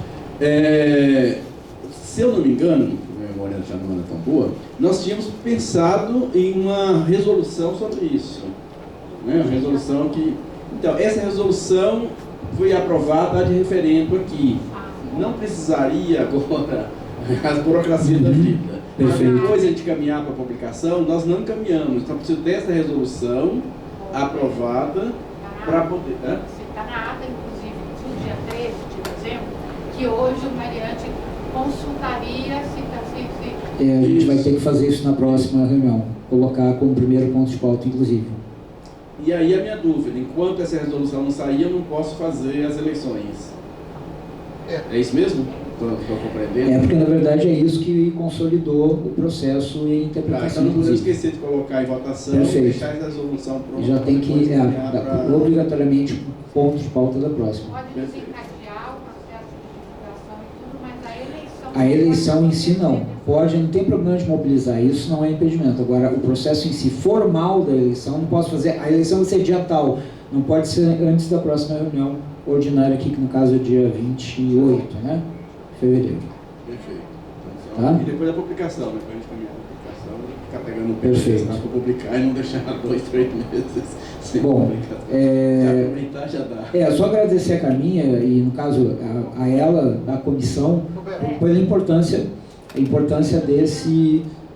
Se eu não me engano, a memória já não era tão boa, nós tínhamos pensado em uma resolução sobre isso. Né? Uma resolução que... Então, essa resolução foi aprovada de referendo aqui. Não precisaria agora as burocracias da vida.
Perfeito.
Depois a gente caminhar para a publicação, nós não caminhamos. Então, precisa dessa resolução aprovada para poder...
Está na ata, inclusive, do dia 13 de dezembro, que hoje o Mariante consultaria se
a gente vai ter que fazer isso na próxima reunião, colocar como primeiro ponto de pauta, inclusive.
E aí a minha dúvida, enquanto essa resolução não sair, eu não posso fazer as eleições. É isso mesmo? Estou compreendendo?
Porque na verdade é isso que consolidou o processo e a interpretação.
Então não podemos esquecer de colocar em votação e deixar essa resolução pronta.
Já tem que, obrigatoriamente, ponto de pauta da próxima.
pode desencadear o processo de divulgação e tudo, mas a eleição...
A eleição em si não. Não tem problema de mobilizar, isso não é impedimento. Agora, o processo em si formal da eleição, não posso fazer, a eleição vai ser dia tal, não pode ser antes da próxima reunião ordinária aqui, que no caso é dia 28, né? Fevereiro.
Perfeito.
Tá?
E depois da publicação, depois a gente caminhar a publicação, ficar pegando o
Perfeito.
para publicar e não deixar 2, 3 meses sem
Bom,
publicação. Já aproveitar, já dá.
Só agradecer a Carminha e, no caso, a ela, da comissão, pela importância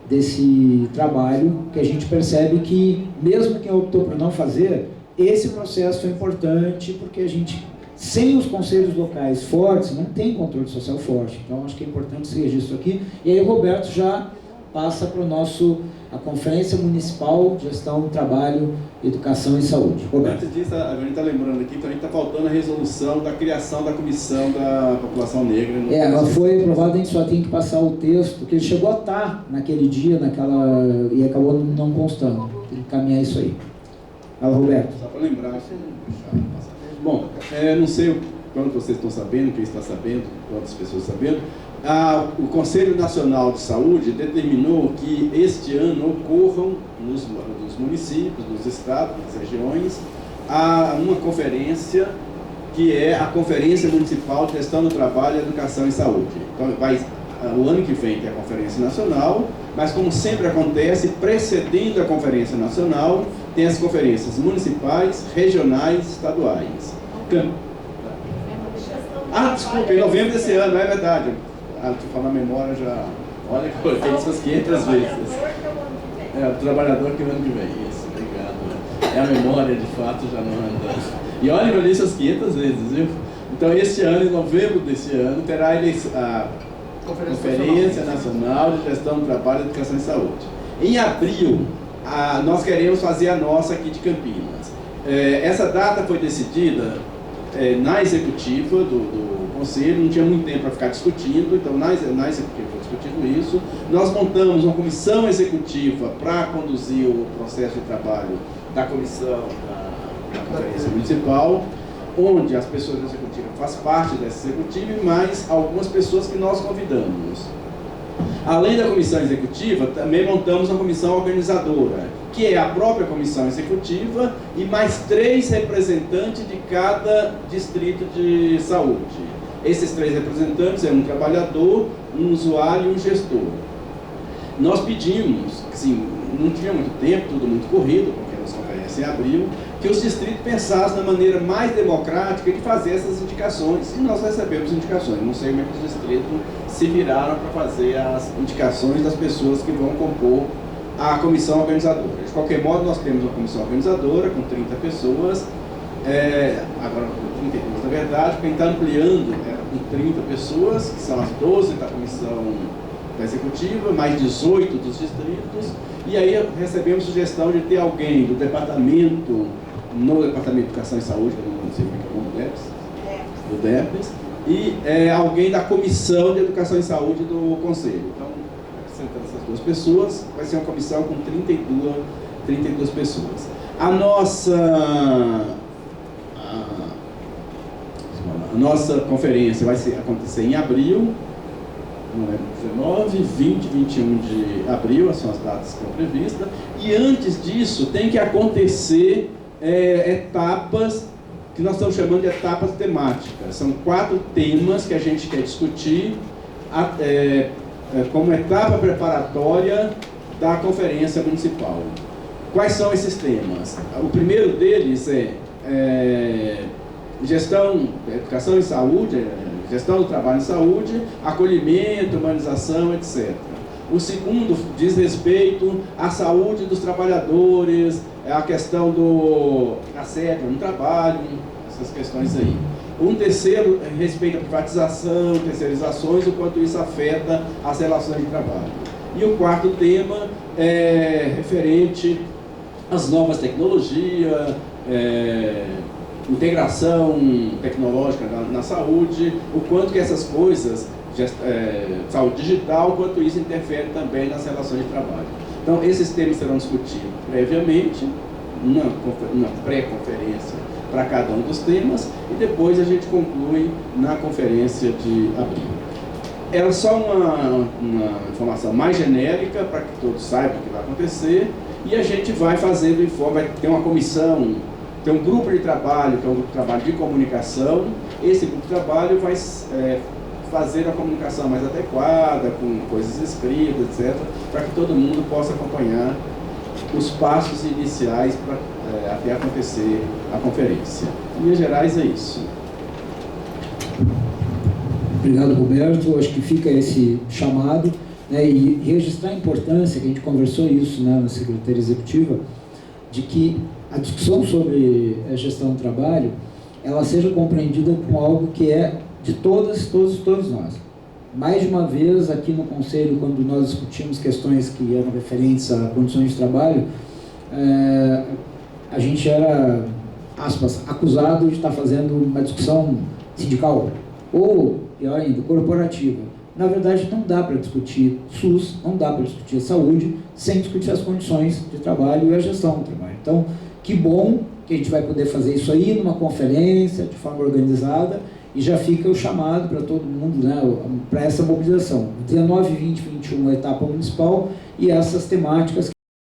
desse trabalho, que a gente percebe que, mesmo quem optou por não fazer, esse processo é importante, porque a gente, sem os conselhos locais fortes, não tem controle social forte. Então, acho que é importante esse registro aqui. E aí o Roberto já passa para a Conferência Municipal de Gestão, Trabalho, Educação e Saúde. Roberto.
Antes disso, a gente está lembrando aqui, também está faltando a resolução da criação da Comissão da População Negra.
Ela foi aprovada, a gente só tem que passar o texto, que ele chegou a estar naquele dia, e acabou não constando. Tem que caminhar isso aí. Fala, Roberto.
Só para lembrar. Bom, não sei quanto vocês estão sabendo, quem está sabendo, quantas pessoas estão sabendo. O Conselho Nacional de Saúde determinou que este ano ocorram nos municípios, nos estados, nas regiões, uma conferência que é a Conferência Municipal de Gestão do Trabalho, Educação e Saúde. Então, o ano que vem tem a Conferência Nacional, mas como sempre acontece, precedendo a Conferência Nacional, tem as conferências municipais, regionais, estaduais. Desculpa, em novembro desse ano, é verdade. Deixa eu falar na memória já. Olha que eu coloquei essas 500 vezes. O trabalhador que ano que vem. Isso, obrigado. A memória, de fato, já não anda. E olha que eu li essas 500 vezes, viu? Então, este ano, em novembro desse ano, terá a Conferência Nacional de Gestão do Trabalho, Educação e Saúde. Em abril, nós queremos fazer a nossa aqui de Campinas. Essa data foi decidida na executiva do Conselho, não tinha muito tempo para ficar discutindo, então na executiva foi discutido isso. Nós montamos uma comissão executiva para conduzir o processo de trabalho da comissão da Conferência Municipal, onde as pessoas da executiva fazem parte dessa executiva e mais algumas pessoas que nós convidamos. Além da comissão executiva, também montamos uma comissão organizadora, que é a própria comissão executiva e mais 3 representantes de cada distrito de saúde. Esses 3 representantes é um trabalhador, um usuário e um gestor. Nós pedimos, assim, não tinha muito tempo, tudo muito corrido, porque a nossa conferência em abril, que os distritos pensassem na maneira mais democrática de fazer essas indicações. E nós recebemos indicações. Não sei como é que os distritos se viraram para fazer as indicações das pessoas que vão compor a comissão organizadora. De qualquer modo, nós temos uma comissão organizadora com 30 pessoas, agora com 32 na verdade, quem está ampliando com 30 pessoas, que são as 12 da comissão da executiva, mais 18 dos distritos, e aí recebemos sugestão de ter alguém do departamento, no Departamento de Educação e Saúde, que eu não sei como é que é o nome deles, do DEPES, e alguém da Comissão de Educação e Saúde do Conselho. Então, acrescentando essas duas pessoas, vai ser uma comissão com 32 pessoas. A nossa conferência vai acontecer em abril, 19, 20, 21 de abril, são as datas que estão previstas, e antes disso tem que acontecer etapas que nós estamos chamando de etapas temáticas. São 4 temas que a gente quer discutir como etapa preparatória da conferência municipal. Quais são esses temas? O primeiro deles é gestão, educação e saúde, gestão do trabalho em saúde, acolhimento, humanização, etc. O segundo diz respeito à saúde dos trabalhadores, a questão do assédio no trabalho, essas questões aí. Um terceiro respeita a privatização, terceirizações, o quanto isso afeta as relações de trabalho. E o quarto tema é referente às novas tecnologias, integração tecnológica na saúde, o quanto que essas coisas, saúde digital, o quanto isso interfere também nas relações de trabalho. Então, esses temas serão discutidos previamente, na pré-conferência para cada um dos temas, e depois a gente conclui na conferência de abril. Era só uma informação mais genérica, para que todos saibam o que vai acontecer, e a gente vai fazendo vai ter uma comissão, tem um grupo de trabalho, que é um grupo de trabalho de comunicação. Esse grupo de trabalho vai fazer a comunicação mais adequada, com coisas escritas, etc., para que todo mundo possa acompanhar os passos iniciais até acontecer a conferência. Em linhas gerais, é isso.
Obrigado, Roberto. Acho que fica esse chamado, né, e registrar a importância, que a gente conversou isso, né, na Secretaria Executiva, de que a discussão sobre a gestão do trabalho, ela seja compreendida como algo que é de todos nós. Mais de uma vez, aqui no Conselho, quando nós discutimos questões que eram referentes a condições de trabalho, a gente era, aspas, acusado de estar fazendo uma discussão sindical, ou, pior ainda, corporativa. Na verdade, não dá para discutir SUS, não dá para discutir saúde, sem discutir as condições de trabalho e a gestão do trabalho. Então, que bom que a gente vai poder fazer isso aí numa conferência, de forma organizada, e já fica o chamado para todo mundo, né, para essa mobilização. 19, 20, 21, a etapa municipal, e essas temáticas